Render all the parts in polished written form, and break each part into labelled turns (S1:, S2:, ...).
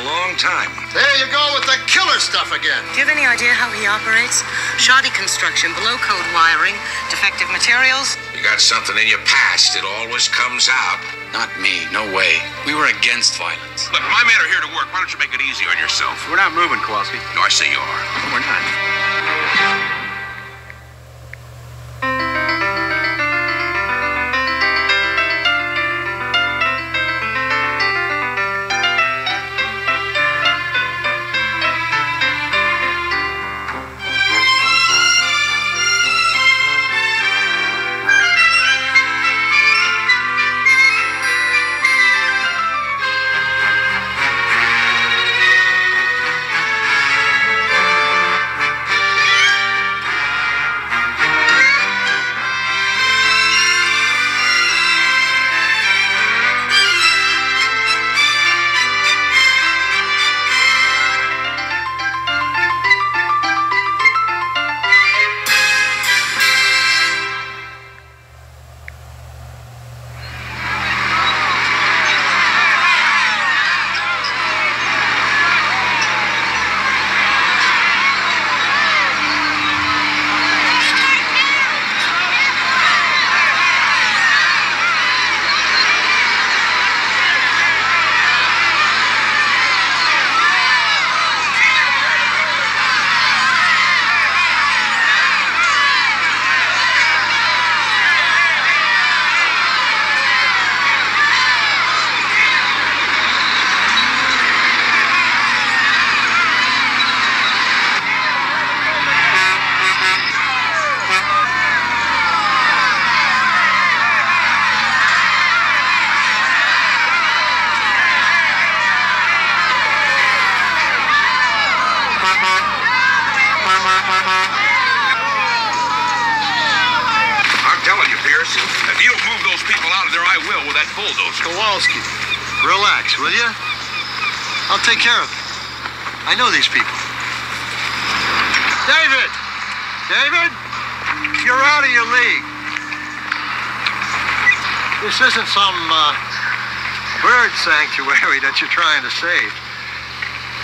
S1: long time.
S2: There you go with the killer stuff again.
S3: Do you have any idea how he operates? Shoddy construction, below code wiring, defective materials?
S1: You got something in your past, it always comes out.
S4: Not me, no way. We were against violence.
S5: Look, my men are here to work. Why don't you make it easy on yourself?
S6: We're not moving, Kowalski.
S5: No, I say you are.
S6: We're not.
S5: If you don't move those people out of there, I will with that bulldozer.
S2: Kowalski, relax, will you? I'll take care of it. I know these people. David! David! You're out of your league. This isn't some bird sanctuary that you're trying to save.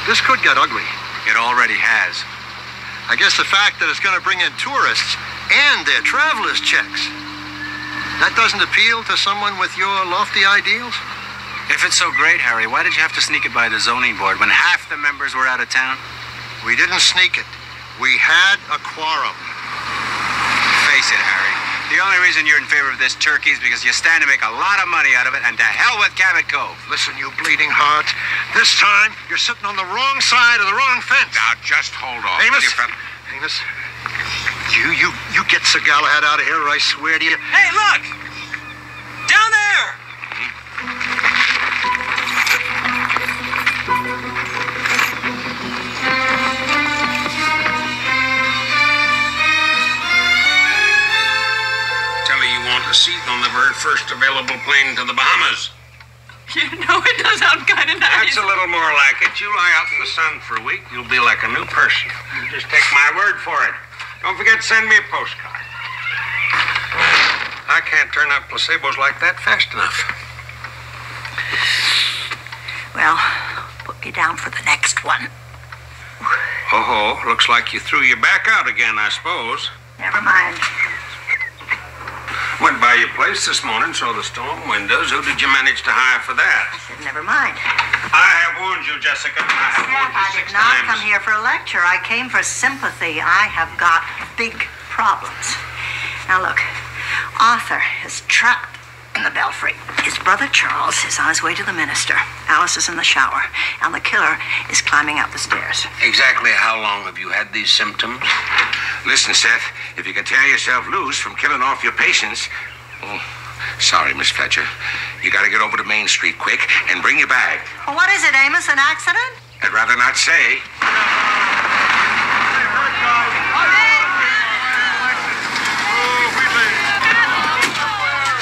S2: This could get ugly.
S6: It already has.
S2: I guess the fact that it's going to bring in tourists and their traveler's checks, that doesn't appeal to someone with your lofty ideals?
S6: If it's so great, Harry, why did you have to sneak it by the zoning board when half the members were out of town?
S2: We didn't sneak it. We had a quorum.
S6: Face it, Harry. The only reason you're in favor of this turkey is because you stand to make a lot of money out of it, and to hell with Cabot Cove.
S2: Listen, you bleeding heart. This time, you're sitting on the wrong side of the wrong fence.
S5: Now, just hold on.
S2: Amos! Amos, you get Sir Galahad out of here, or I swear to you.
S3: Hey, look! Down there!
S1: A seat on the very first available plane to the Bahamas.
S3: You know, it does sound kind of nice.
S1: That's a little more like it. You lie out in the sun for a week, you'll be like a new person. You just take my word for it. Don't forget to send me a postcard. I can't turn out placebos like that fast enough.
S7: Well, put me down for the next one.
S1: Oh, looks like you threw your back out again, I suppose.
S7: Never mind.
S1: Went by your place this morning, saw the storm windows. Who did you manage to hire for that?
S7: I said, never mind.
S1: I have warned you, Jessica. I have warned you
S7: I
S1: six
S7: did not
S1: times.
S7: come here for a lecture. I came for sympathy. I have got big problems. Now look, Arthur is trapped in the belfry. His brother Charles is on his way to the minister. Alice is in the shower, and the killer is climbing up the stairs.
S1: Exactly how long have you had these symptoms? Listen, Seth, if you can tear yourself loose from killing off your patients... Oh, sorry, Miss Fletcher. You gotta get over to Main Street quick and bring your bag.
S7: Well, what is it, Amos? An accident?
S1: I'd rather not say.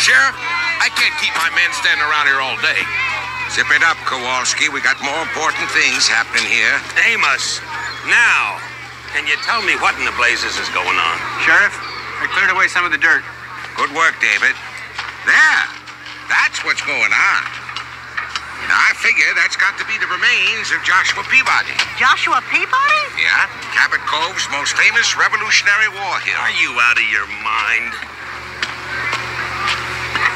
S5: Sheriff, I can't keep my men standing around here all day.
S1: Zip it up, Kowalski. We got more important things happening here.
S5: Amos, now, can you tell me what in the blazes is going on?
S6: Sheriff, I cleared away some of the dirt.
S1: Good work, David. There. That's what's going on. Now, I figure that's got to be the remains remains of Joshua Peabody.
S7: Joshua Peabody?
S1: Yeah, Cabot Cove's most famous Revolutionary War hero.
S5: Are you out of your mind?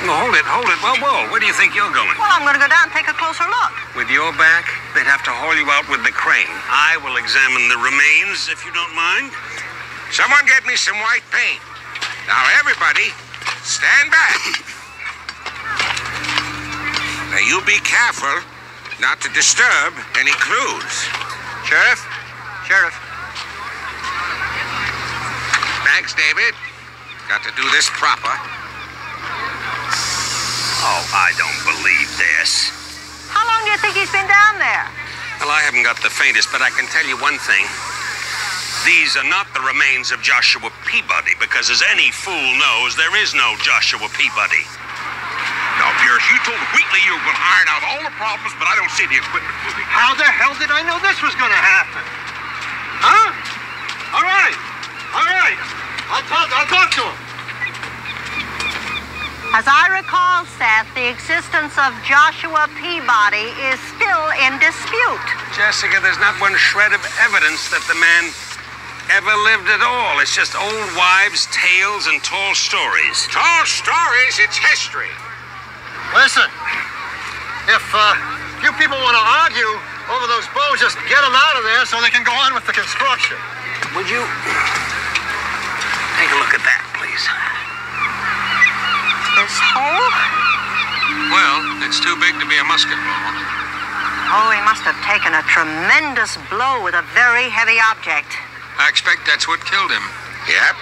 S5: Well, hold it. Whoa. Where do you think you're going?
S7: Well, I'm going to go down and take a closer look.
S5: With your back, they'd have to haul you out with the crane. I will examine the remains, if you don't mind.
S1: Someone get me some white paint. Now, everybody, stand back. Now, you be careful not to disturb any clues.
S2: Sheriff?
S1: Thanks, David. Got to do this proper.
S5: Oh, I don't believe this.
S7: How long do you think he's been down there?
S5: Well, I haven't got the faintest, but I can tell you one thing. These are not the remains of Joshua Peabody, because as any fool knows, there is no Joshua Peabody.
S1: Now, Pierce, you told Wheatley you were going to iron out all the problems, but I don't see the equipment moving.
S2: How the hell did I know this was going to happen? Huh? All right. I'll talk to him.
S7: As I recall, Seth, the existence of Joshua Peabody is still in dispute.
S5: Jessica, there's not one shred of evidence that the man ever lived at all. It's just old wives' tales and tall stories.
S1: Tall stories, it's history.
S2: Listen, if you people want to argue over those bows, just get them out of there so they can go on with the construction.
S5: Would you take a look at that, please?
S7: This hole?
S2: Well, it's too big to be a musket ball.
S7: Oh, he must have taken a tremendous blow with a very heavy object.
S2: I expect that's what killed him.
S1: Yep.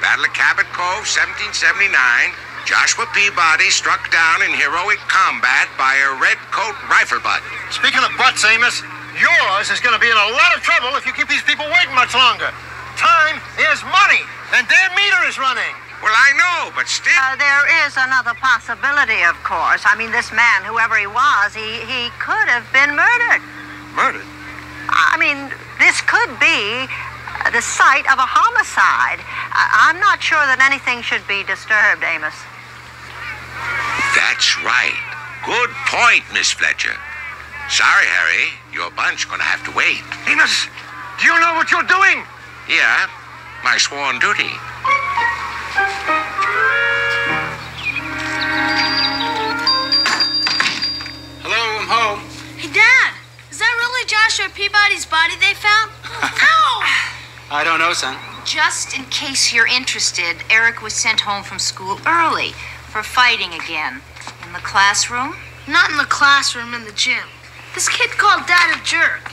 S1: Battle of Cabot Cove, 1779. Joshua Peabody struck down in heroic combat by a redcoat rifle butt.
S2: Speaking of butts, Amos, yours is going to be in a lot of trouble if you keep these people waiting much longer. Time is money, and their meter is running.
S1: Well, I know, but still...
S7: There is another possibility, of course. I mean, this man, whoever he was, he could have been murdered.
S2: Murdered?
S7: I mean, this could be the site of a homicide. I'm not sure that anything should be disturbed, Amos.
S1: That's right. Good point, Miss Fletcher. Sorry, Harry. Your bunch gonna have to wait.
S2: Amos, do you know what you're doing?
S1: Yeah, my sworn duty.
S4: Hello, I'm home.
S8: Hey, Dad, is that really Joshua Peabody's body they found? Ow!
S4: I don't know, son.
S9: Just in case you're interested, Eric was sent home from school early for fighting again. In the classroom?
S8: Not in the classroom, in the gym. This kid called Dad a jerk.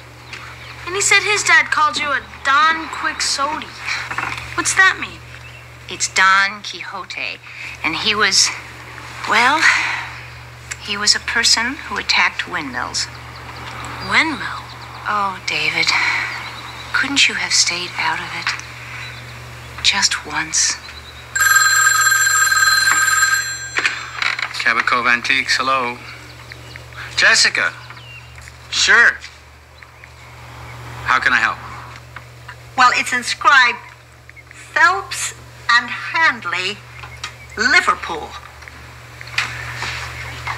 S8: And he said his dad called you a Don Quixote. What's that mean?
S9: It's Don Quixote, and he was a person who attacked windmills.
S8: Windmill?
S9: Oh, David, couldn't you have stayed out of it? Just once.
S6: Cabot Cove Antiques, hello. Jessica. Sure. How can I help?
S7: Well, it's inscribed Phelps and Handley, Liverpool.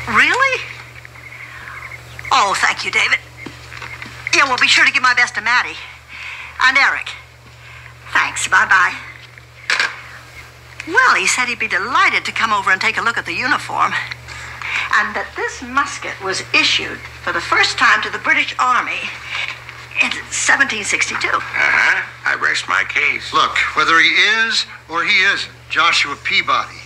S7: Really? Oh, thank you, David. Yeah, well, be sure to give my best to Maddie. And Eric. Thanks, bye-bye. Well, he said he'd be delighted to come over and take a look at the uniform. And that this musket was issued for the first time to the British Army in 1762.
S1: I rest my case.
S2: Look, whether he is or he isn't, Joshua Peabody,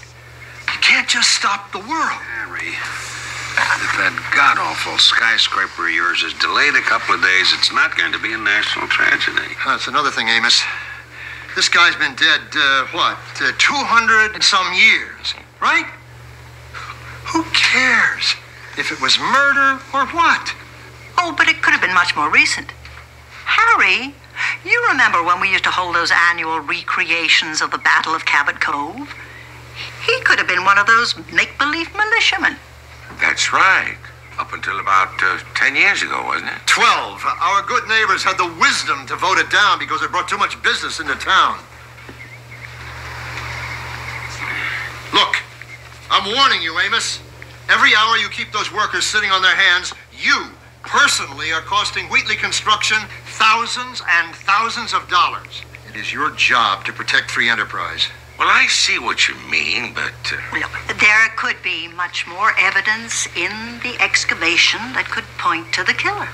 S2: you can't just stop the world.
S10: Harry, if that god-awful skyscraper of yours is delayed a couple of days, it's not going to be a national tragedy.
S2: That's another thing, Amos. This guy's been dead, 200 and some years, right? Who cares if it was murder or what?
S7: Oh, but it could have been much more recent. Harry, you remember when we used to hold those annual recreations of the Battle of Cabot Cove? He could have been one of those make-believe militiamen.
S1: That's right. Up until about 10 years ago, wasn't it?
S2: 12. Our good neighbors had the wisdom to vote it down because it brought too much business into town. Look, I'm warning you, Amos. Every hour you keep those workers sitting on their hands, you personally are costing Wheatley Construction thousands and thousands of dollars. It is your job to protect free enterprise.
S1: Well, I see what you mean, but...
S7: Look, there could be much more evidence in the excavation that could point to the killer.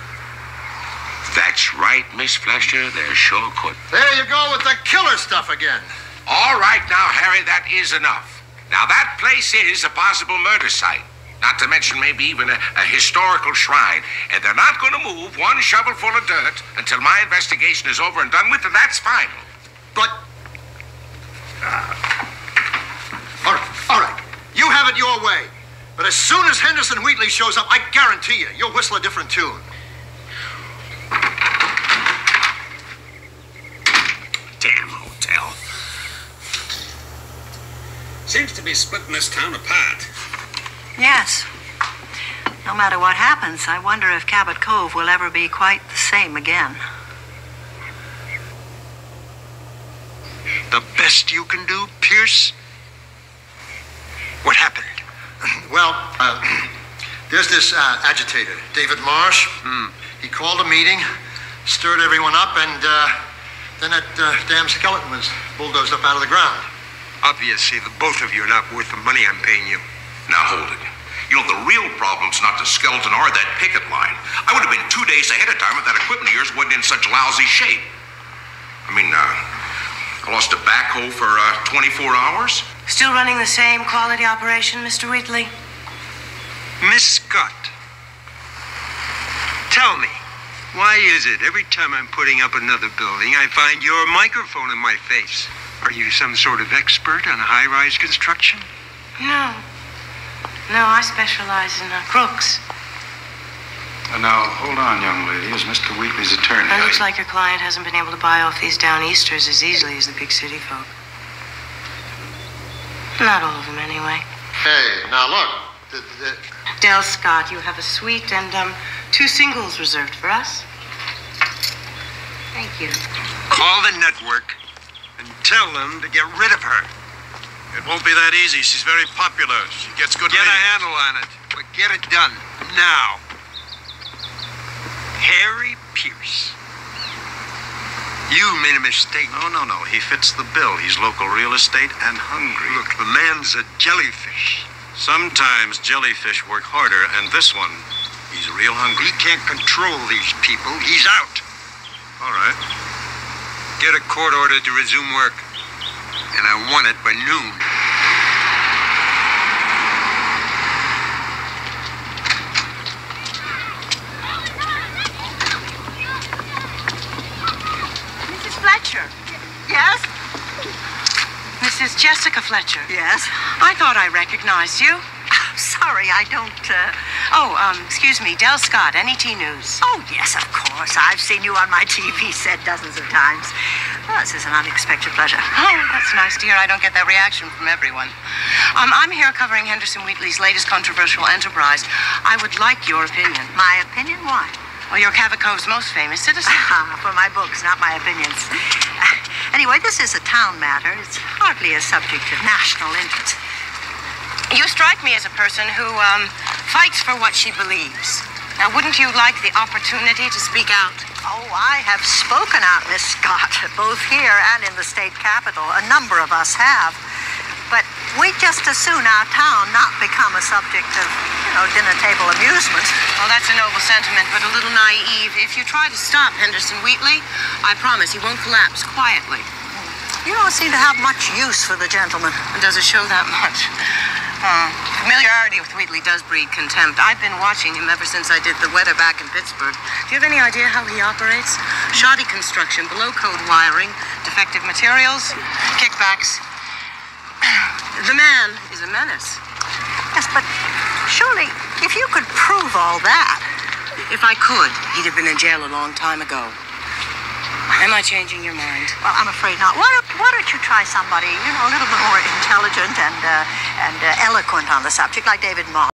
S1: That's right, Miss Fletcher. There sure could.
S2: There you go with the killer stuff again.
S1: All right now, Harry, that is enough. Now, that place is a possible murder site. Not to mention maybe even a historical shrine. And they're not going to move one shovelful of dirt until my investigation is over and done with, and that's final.
S2: But... All right. You have it your way. But as soon as Henderson Wheatley shows up, I guarantee you, you'll whistle a different tune.
S5: Damn hotel. Seems to be splitting this town apart.
S7: Yes. No matter what happens, I wonder if Cabot Cove will ever be quite the same again.
S2: The best you can do, Pierce? What happened? Well, there's this agitator, David Marsh. He called a meeting, stirred everyone up, and then that damn skeleton was bulldozed up out of the ground.
S11: Obviously, the both of you are not worth the money I'm paying you.
S12: Now hold it. You know, the real problem's not the skeleton or that picket line. I would have been 2 days ahead of time if that equipment of yours wasn't in such lousy shape. I mean, I lost a backhoe for 24 hours.
S3: Still running the same quality operation, Mr. Wheatley?
S11: Miss Scott, tell me, why is it every time I'm putting up another building, I find your microphone in my face? Are you some sort of expert on high-rise construction?
S3: No. No, I specialize in crooks.
S13: Now, hold on, young lady. Is Mr. Wheatley's attorney?
S3: It looks like your client hasn't been able to buy off these downeasters as easily as the big city folk. Not all of them, anyway.
S2: Hey, now look.
S3: Del Scott, you have a suite and 2 singles reserved for us. Thank you.
S11: Call the network and tell them to get rid of her.
S14: It won't be that easy. She's very popular. She gets good
S11: Get
S14: ratings.
S11: a handle on it, but get it done now. Harry Pierce. You made a mistake.
S14: No. He fits the bill. He's local real estate and hungry.
S11: Look, the man's a jellyfish.
S14: Sometimes jellyfish work harder, and this one, he's real hungry.
S11: He can't control these people. He's out.
S14: All right.
S11: Get a court order to resume work. And I want it by noon.
S3: Mrs. Fletcher.
S7: Yes?
S3: Mrs. Jessica Fletcher.
S7: Yes?
S3: I thought I recognized you.
S7: Sorry, I don't,
S3: Excuse me, Del Scott, NET News.
S7: Oh, yes, of course. I've seen you on my TV set dozens of times. Well, this is an unexpected pleasure.
S3: Oh, that's nice to hear. I don't get that reaction from everyone. I'm here covering Henderson Wheatley's latest controversial enterprise. I would like your opinion.
S7: My opinion? Why?
S3: Well, you're Cabot Cove's most famous citizen.
S7: For my books, not my opinions. Anyway, this is a town matter. It's hardly a subject of national interest.
S3: You strike me as a person who fights for what she believes. Now, wouldn't you like the opportunity to speak out?
S7: Oh, I have spoken out, Miss Scott, both here and in the state capitol. A number of us have. But we'd just as soon our town not become a subject of, dinner table amusement.
S3: Well, that's a noble sentiment, but a little naive. If you try to stop Henderson Wheatley, I promise he won't collapse quietly.
S7: You don't seem to have much use for the gentleman.
S3: Does it show that much? Familiarity with Wheatley does breed contempt. I've been watching him ever since I did the weather back in Pittsburgh. Do you have any idea how he operates? Shoddy construction, below-code wiring, defective materials, kickbacks. The man is a menace.
S7: Yes, but surely, if you could prove all that...
S3: If I could, he'd have been in jail a long time ago. Am I changing your mind?
S7: Well, I'm afraid not. Why don't you try somebody, a little bit more intelligent and eloquent on the subject, like David Marsh?